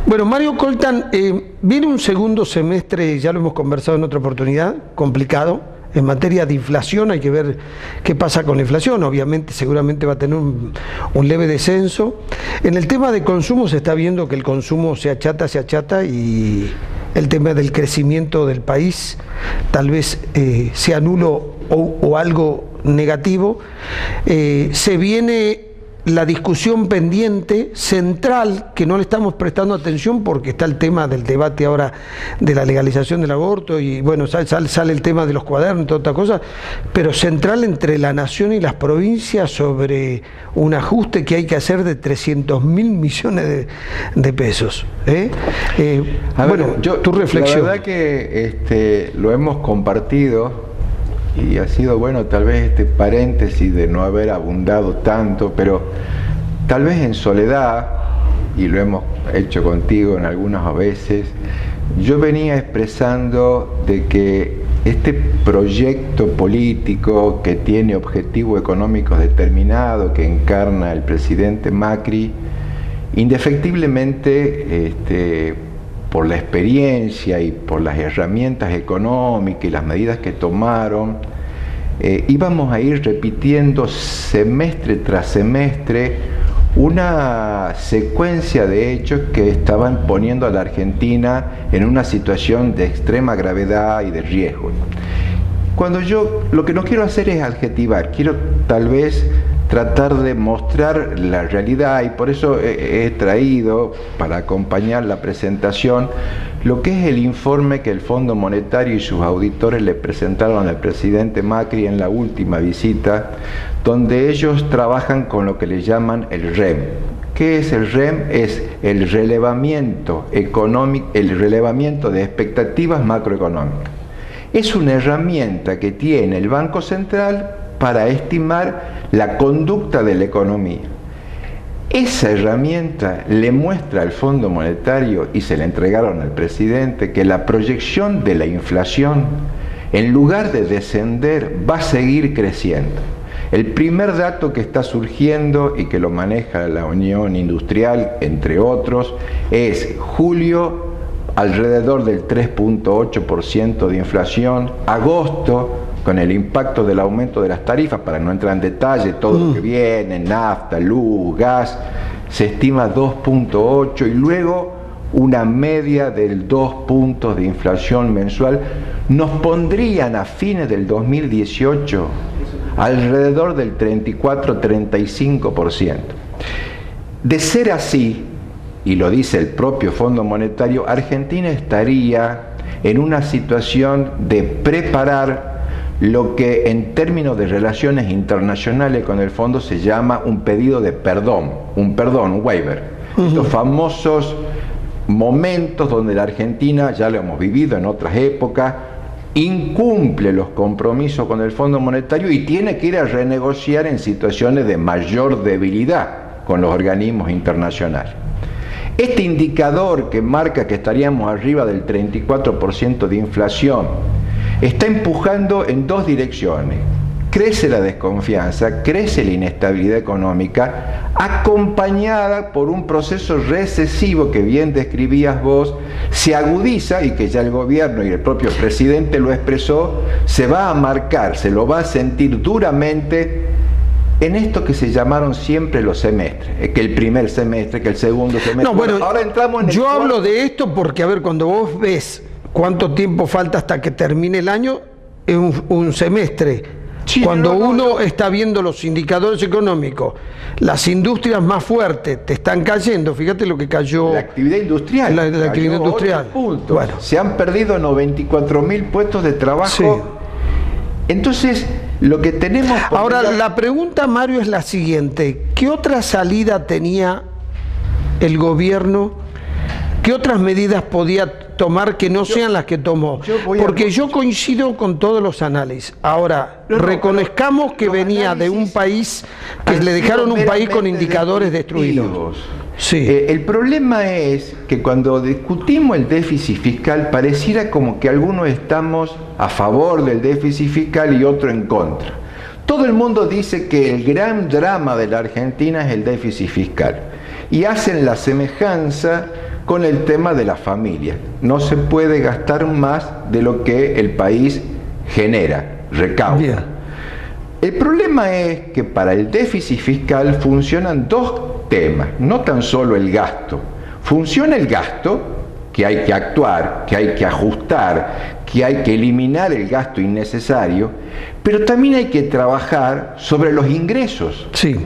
Bueno, Mario Coltan, viene un segundo semestre, ya lo hemos conversado en otra oportunidad, complicado. En materia de inflación hay que ver qué pasa con la inflación. Obviamente, seguramente va a tener un leve descenso. En el tema de consumo se está viendo que el consumo se achata y el tema del crecimiento del país tal vez sea nulo o algo negativo. Se viene la discusión pendiente central, que no le estamos prestando atención porque está el tema del debate ahora de la legalización del aborto y bueno, sale el tema de los cuadernos y toda otra cosa, pero central entre la nación y las provincias sobre un ajuste que hay que hacer de 300.000 millones de pesos. Bueno, tu reflexión. La verdad que lo hemos compartido. Y ha sido bueno tal vez este paréntesis de no haber abundado tanto, pero tal vez en soledad, y lo hemos hecho contigo en algunas veces, yo venía expresando de que este proyecto político que tiene objetivos económicos determinados, que encarna el presidente Macri, indefectiblemente por la experiencia y por las herramientas económicas y las medidas que tomaron, íbamos a ir repitiendo semestre tras semestre una secuencia de hechos que estaban poniendo a la Argentina en una situación de extrema gravedad y de riesgo. Lo que no quiero hacer es adjetivar, quiero tal vez tratar de mostrar la realidad, y por eso he traído para acompañar la presentación lo que es el informe que el Fondo Monetario y sus auditores le presentaron al presidente Macri en la última visita, donde ellos trabajan con lo que le llaman el REM. ¿Qué es el REM? Es el relevamiento económico, el relevamiento de expectativas macroeconómicas. Es una herramienta que tiene el Banco Central para estimar la conducta de la economía. Esa herramienta le muestra al Fondo Monetario, y se le entregaron al presidente, que la proyección de la inflación, en lugar de descender, va a seguir creciendo. El primer dato que está surgiendo y que lo maneja la Unión Industrial, entre otros, es julio, alrededor del 3.8% de inflación, agosto, con el impacto del aumento de las tarifas, para no entrar en detalle, todo lo que viene, nafta, luz, gas, se estima 2.8 y luego una media del 2 puntos de inflación mensual, nos pondrían a fines del 2018 alrededor del 34-35%. De ser así, y lo dice el propio Fondo Monetario, Argentina estaría en una situación de preparar lo que en términos de relaciones internacionales con el fondo se llama un pedido de perdón, un waiver. Estos famosos momentos donde la Argentina, ya lo hemos vivido en otras épocas, incumple los compromisos con el Fondo Monetario y tiene que ir a renegociar en situaciones de mayor debilidad con los organismos internacionales. Este indicador que marca que estaríamos arriba del 34% de inflación está empujando en dos direcciones. Crece la desconfianza, crece la inestabilidad económica, acompañada por un proceso recesivo que bien describías vos, se agudiza y que ya el gobierno y el propio presidente lo expresó, se va a marcar, se lo va a sentir duramente en esto que se llamaron siempre los semestres, que el primer semestre, que el segundo semestre. No, bueno, ahora entramos en yo hablo de esto porque, a ver, cuando vos ves cuánto tiempo falta hasta que termine el año, es un semestre. Sí, cuando uno está viendo los indicadores económicos, las industrias más fuertes te están cayendo, fíjate lo que cayó. La actividad industrial. La actividad industrial. Bueno. Se han perdido 94.000 puestos de trabajo. Sí. Entonces, lo que tenemos... Ahora, la pregunta, Mario, es la siguiente. ¿Qué otra salida tenía el gobierno? ¿Qué otras medidas podía tomar que no sean las que tomó? Porque yo coincido con todos los análisis. Ahora, reconozcamos que venía de un país que le dejaron un país con indicadores destruidos. Sí. El problema es que cuando discutimos el déficit fiscal pareciera como que algunos estamos a favor del déficit fiscal y otros en contra. Todo el mundo dice que el gran drama de la Argentina es el déficit fiscal y hacen la semejanza con el tema de la familia. No se puede gastar más de lo que el país genera, recauda. Bien. El problema es que para el déficit fiscal funcionan dos temas, no tan solo el gasto. Funciona el gasto, que hay que actuar, que hay que ajustar, que hay que eliminar el gasto innecesario, pero también hay que trabajar sobre los ingresos. Sí.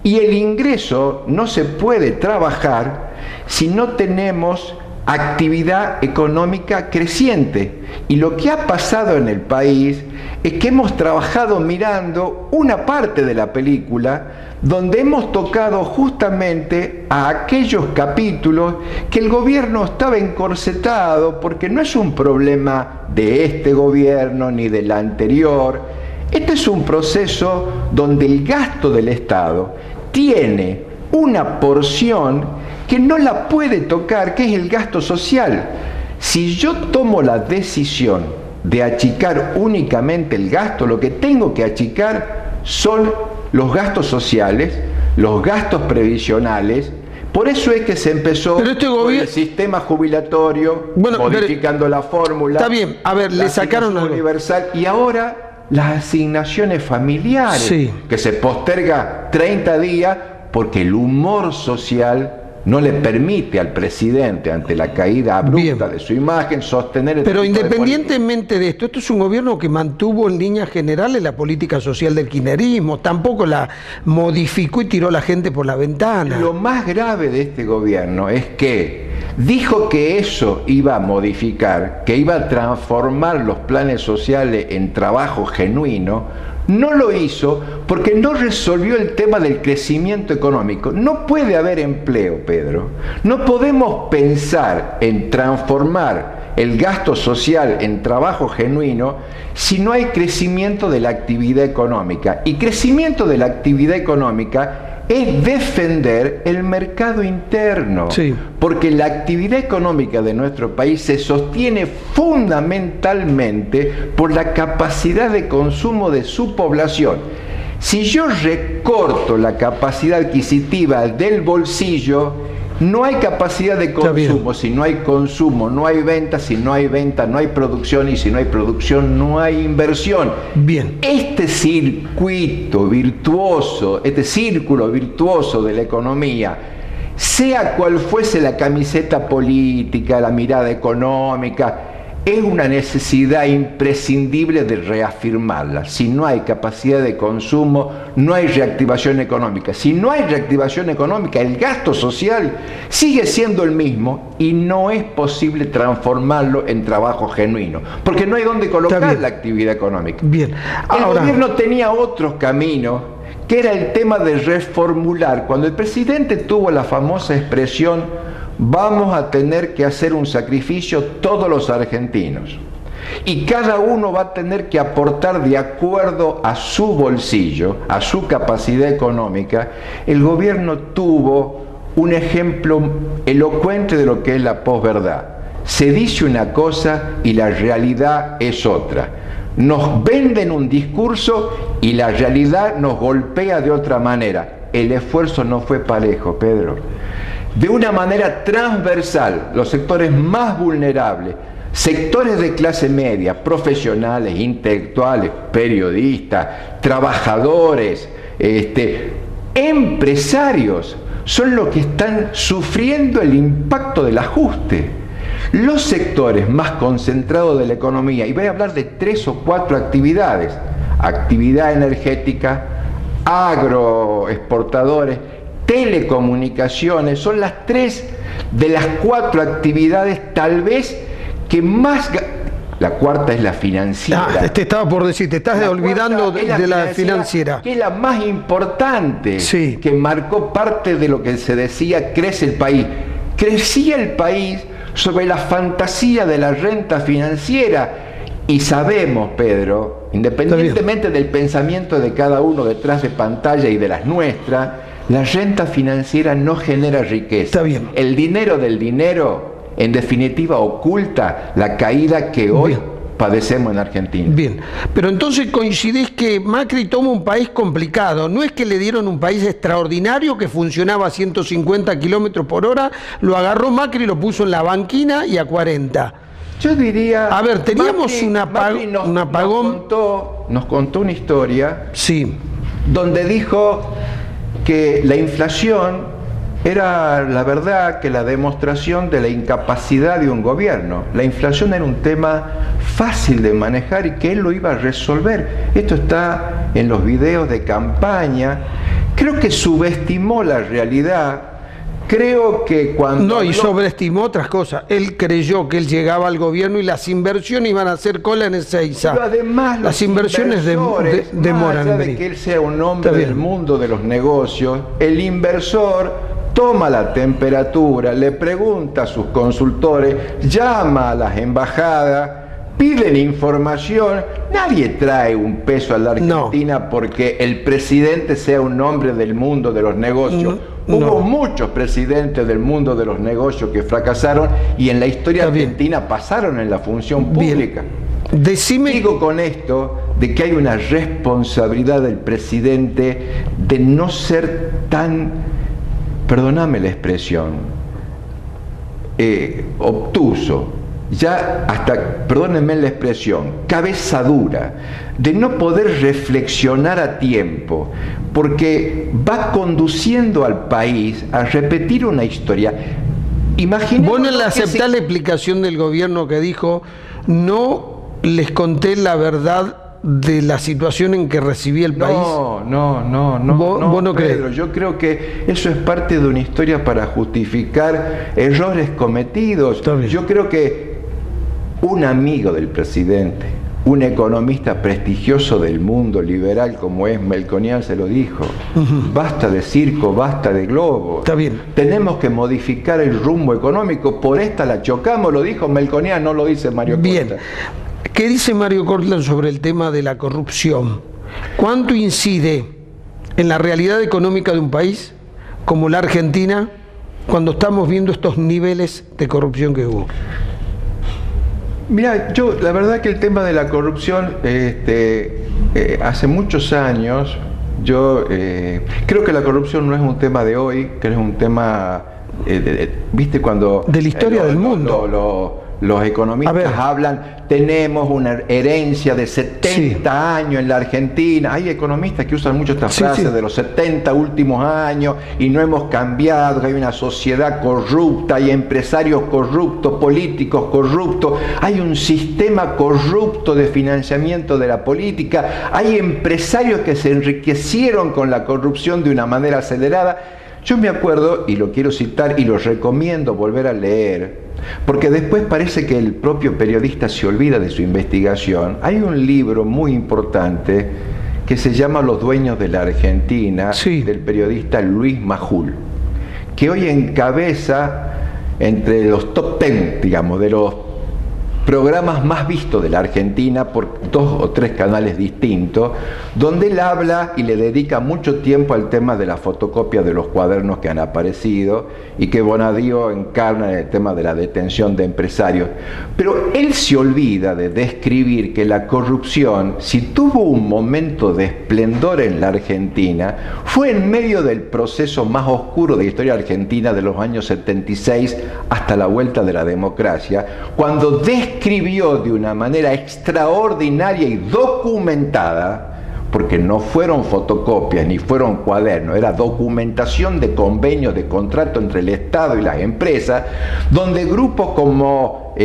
Y el ingreso no se puede trabajar si no tenemos actividad económica creciente. Y lo que ha pasado en el país es que hemos trabajado mirando una parte de la película donde hemos tocado justamente a aquellos capítulos que el gobierno estaba encorsetado, porque no es un problema de este gobierno ni del anterior. Este es un proceso donde el gasto del Estado tiene una porción que no la puede tocar, que es el gasto social. Si yo tomo la decisión de achicar únicamente el gasto, lo que tengo que achicar son los gastos sociales, los gastos previsionales. Por eso es que se empezó con el sistema jubilatorio, modificando la fórmula. Está bien, a ver, le sacaron algo universal, y ahora las asignaciones familiares, sí, que se posterga 30 días porque el humor social no le permite al presidente, ante la caída abrupta de su imagen, sostener... Pero independientemente de esto, esto es un gobierno que mantuvo en líneas generales la política social del kirchnerismo, tampoco la modificó y tiró a la gente por la ventana. Lo más grave de este gobierno es que dijo que eso iba a modificar, que iba a transformar los planes sociales en trabajo genuino. No lo hizo porque no resolvió el tema del crecimiento económico. No puede haber empleo, Pedro. No podemos pensar en transformar el gasto social en trabajo genuino si no hay crecimiento de la actividad económica. Y crecimiento de la actividad económica es defender el mercado interno, sí, porque la actividad económica de nuestro país se sostiene fundamentalmente por la capacidad de consumo de su población. Si yo recorto la capacidad adquisitiva del bolsillo, no hay capacidad de consumo. Si no hay consumo, no hay venta. Si no hay venta, no hay producción. Y si no hay producción, no hay inversión. Bien. Este circuito virtuoso, este círculo virtuoso de la economía, sea cual fuese la camiseta política, la mirada económica, es una necesidad imprescindible de reafirmarla. Si no hay capacidad de consumo, no hay reactivación económica. Si no hay reactivación económica, el gasto social sigue siendo el mismo y no es posible transformarlo en trabajo genuino, porque no hay dónde colocar la actividad económica. Bien. El gobierno tenía otros caminos, que era el tema de reformular. Cuando el presidente tuvo la famosa expresión: vamos a tener que hacer un sacrificio todos los argentinos, y cada uno va a tener que aportar de acuerdo a su bolsillo, a su capacidad económica, el gobierno tuvo un ejemplo elocuente de lo que es la posverdad. Se dice una cosa y la realidad es otra. Nos venden un discurso y la realidad nos golpea de otra manera. El esfuerzo no fue parejo, Pedro. De una manera transversal, los sectores más vulnerables, sectores de clase media, profesionales, intelectuales, periodistas, trabajadores, empresarios, son los que están sufriendo el impacto del ajuste. Los sectores más concentrados de la economía, y voy a hablar de 3 o 4 actividades: actividad energética, agroexportadores, telecomunicaciones, son las 3 de las 4 actividades tal vez que más... La cuarta es la financiera. Te estaba por decir, te estás olvidando de la financiera. Que es la más importante, sí, que marcó parte de lo que se decía crece el país. Crecía el país sobre la fantasía de la renta financiera. Y sabemos, Pedro, independientemente del pensamiento de cada uno detrás de pantalla y de las nuestras, la renta financiera no genera riqueza. Está bien. El dinero del dinero, en definitiva, oculta la caída que hoy padecemos en Argentina. Bien, pero entonces coincidís que Macri toma un país complicado, no es que le dieron un país extraordinario que funcionaba a 150 kilómetros por hora, lo agarró Macri y lo puso en la banquina y a 40. Yo diría... A ver, teníamos Macri un apagón... Nos contó una historia, sí, donde dijo que la inflación era, la verdad, que la demostración de la incapacidad de un gobierno. La inflación era un tema fácil de manejar y que él lo iba a resolver. Esto está en los videos de campaña. Creo que subestimó la realidad. Creo que cuando... No, y sobreestimó otras cosas. Él creyó que él llegaba al gobierno y las inversiones iban a hacer cola en Ezeiza. Pero además las inversiones demoran. Más allá de que él sea un hombre del mundo de los negocios, el inversor toma la temperatura, le pregunta a sus consultores, llama a las embajadas, piden información. Nadie trae un peso a la Argentina porque el presidente sea un hombre del mundo de los negocios. Hubo muchos presidentes del mundo de los negocios que fracasaron y en la historia argentina pasaron en la función pública. Digo con esto de que hay una responsabilidad del presidente de no ser tan, perdóname la expresión, obtuso, ya hasta, perdónenme la expresión, cabeza dura, de no poder reflexionar a tiempo, porque va conduciendo al país a repetir una historia. Imaginemos. ¿Vos no le aceptás la explicación del gobierno que dijo, no les conté la verdad de la situación en que recibí el país? ¿Vos no crees? Pedro, yo creo que eso es parte de una historia para justificar errores cometidos. Yo creo que un amigo del presidente, un economista prestigioso del mundo liberal como es Melconian, se lo dijo: basta de circo, basta de globo. Está bien. Tenemos que modificar el rumbo económico, por esta la chocamos, lo dijo Melconian, no lo dice Mario Costa. Bien. ¿Qué dice Mario Cortland sobre el tema de la corrupción? ¿Cuánto incide en la realidad económica de un país como la Argentina cuando estamos viendo estos niveles de corrupción que hubo? Mira, yo la verdad que el tema de la corrupción, hace muchos años, yo creo que la corrupción no es un tema de hoy, que es un tema, viste, cuando... de la historia del mundo. Los economistas hablan, tenemos una herencia de 70 años en la Argentina. Hay economistas que usan mucho esta frase de los 70 últimos años y no hemos cambiado, que hay una sociedad corrupta, hay empresarios corruptos, políticos corruptos, hay un sistema corrupto de financiamiento de la política, hay empresarios que se enriquecieron con la corrupción de una manera acelerada. Yo me acuerdo, y lo quiero citar y lo recomiendo volver a leer, porque después parece que el propio periodista se olvida de su investigación. Hay un libro muy importante que se llama Los dueños de la Argentina, del periodista Luis Majul, que hoy encabeza entre los top 10, digamos, de los programas más vistos de la Argentina por 2 o 3 canales distintos, donde él habla y le dedica mucho tiempo al tema de la fotocopia de los cuadernos que han aparecido y que Bonadío encarna en el tema de la detención de empresarios. Pero él se olvida de describir que la corrupción, si tuvo un momento de esplendor en la Argentina, fue en medio del proceso más oscuro de la historia argentina de los años 76 hasta la vuelta de la democracia, cuando escribió de una manera extraordinaria y documentada, porque no fueron fotocopias ni fueron cuadernos, era documentación de convenios, de contrato entre el Estado y las empresas, donde grupos como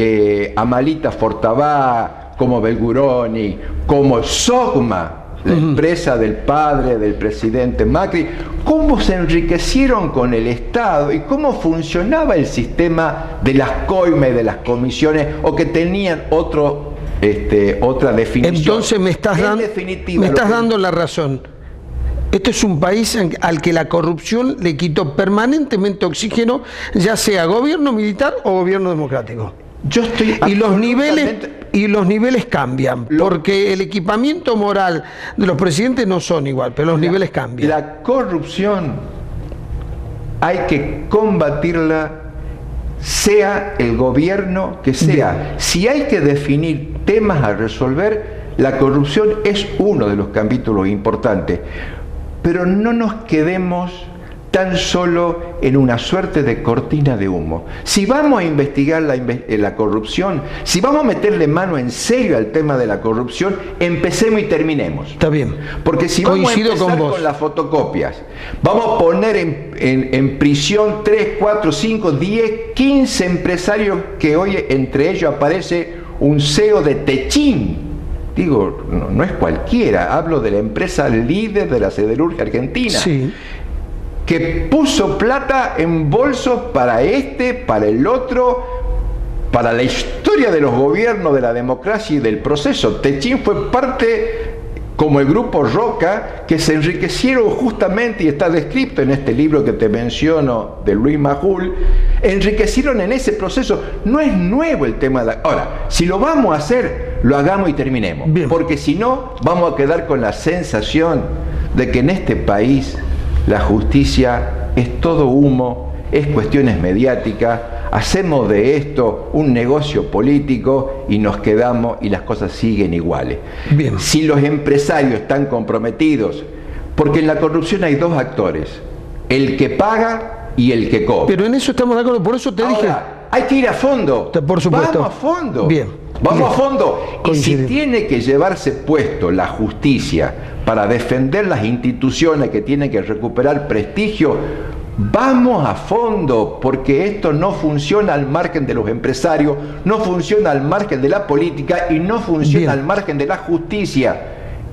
Amalita Fortabá, como Belguroni, como Sogma, la empresa del padre del presidente Macri, cómo se enriquecieron con el Estado y cómo funcionaba el sistema de las coimas y de las comisiones, o que tenían otra definición. Entonces me estás dando la razón. Este es un país al que la corrupción le quitó permanentemente oxígeno, ya sea gobierno militar o gobierno democrático. Yo estoy y los niveles cambian, porque el equipamiento moral de los presidentes no son igual, pero los niveles cambian. La corrupción hay que combatirla, sea el gobierno que sea. Si hay que definir temas a resolver. La corrupción es uno de los capítulos importantes, pero no nos quedemos tan solo en una suerte de cortina de humo. Si vamos a investigar la corrupción, si vamos a meterle mano en serio al tema de la corrupción, empecemos y terminemos. Está bien. Porque si vamos Coincido a empezar con las fotocopias, vamos a poner en prisión 3, 4, 5, 10, 15 empresarios que hoy entre ellos aparece un CEO de Techín. Digo, no es cualquiera, hablo de la empresa líder de la siderurgia argentina. Sí. Que puso plata en bolsos para para el otro, para la historia de los gobiernos, de la democracia y del proceso. Techín fue parte, como el grupo Roca, que se enriquecieron justamente, y está descrito en este libro que te menciono, de Luis Majul, enriquecieron en ese proceso. No es nuevo el tema de Ahora, si lo vamos a hacer, lo hagamos y terminemos. Bien. Porque si no, vamos a quedar con la sensación de que en este país la justicia es todo humo, es cuestiones mediáticas, hacemos de esto un negocio político y nos quedamos y las cosas siguen iguales. Bien. Si los empresarios están comprometidos, porque en la corrupción hay dos actores, el que paga y el que cobra. Pero en eso estamos de acuerdo, por eso te dije... Hay que ir a fondo. Por supuesto. Vamos a fondo. Bien. Vamos a fondo. Y si Coincidimos. tiene que llevarse puesto la justicia para defender las instituciones que tienen que recuperar prestigio, vamos a fondo, porque esto no funciona al margen de los empresarios, no funciona al margen de la política y no funciona al margen de la justicia.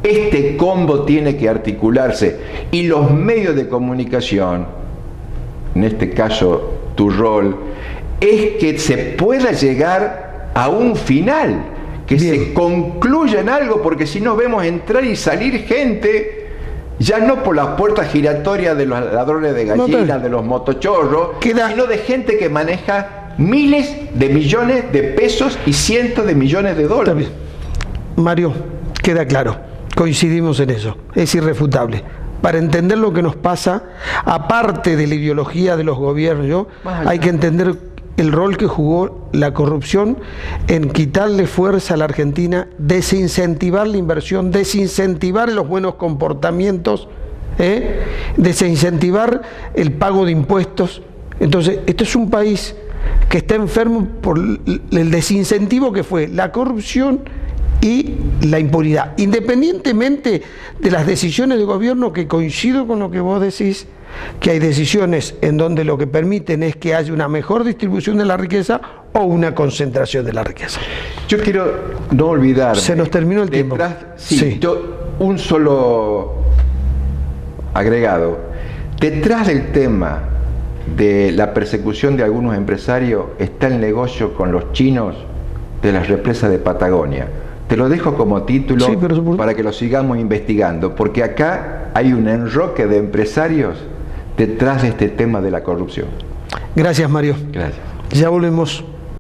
Este combo tiene que articularse y los medios de comunicación, en este caso tu rol, es que se pueda llegar a un final, que se concluya en algo, porque si no vemos entrar y salir gente, ya no por las puertas giratorias de los ladrones de gallinas, de los motochorros, sino de gente que maneja miles de millones de pesos y cientos de millones de dólares. Mario, queda claro, coincidimos en eso, es irrefutable. Para entender lo que nos pasa, aparte de la ideología de los gobiernos, hay que entender el rol que jugó la corrupción en quitarle fuerza a la Argentina, desincentivar la inversión, desincentivar los buenos comportamientos, desincentivar el pago de impuestos. Entonces, esto es un país que está enfermo por el desincentivo que fue la corrupción y la impunidad. Independientemente de las decisiones de gobierno, que coincido con lo que vos decís, que hay decisiones en donde lo que permiten es que haya una mejor distribución de la riqueza o una concentración de la riqueza. Yo quiero no olvidar. Se nos terminó el tiempo. Un solo agregado. Detrás del tema de la persecución de algunos empresarios está el negocio con los chinos de las represas de Patagonia. Te lo dejo como título para que lo sigamos investigando, porque acá hay un enroque de empresarios detrás de este tema de la corrupción. Gracias, Mario. Gracias. Ya volvemos.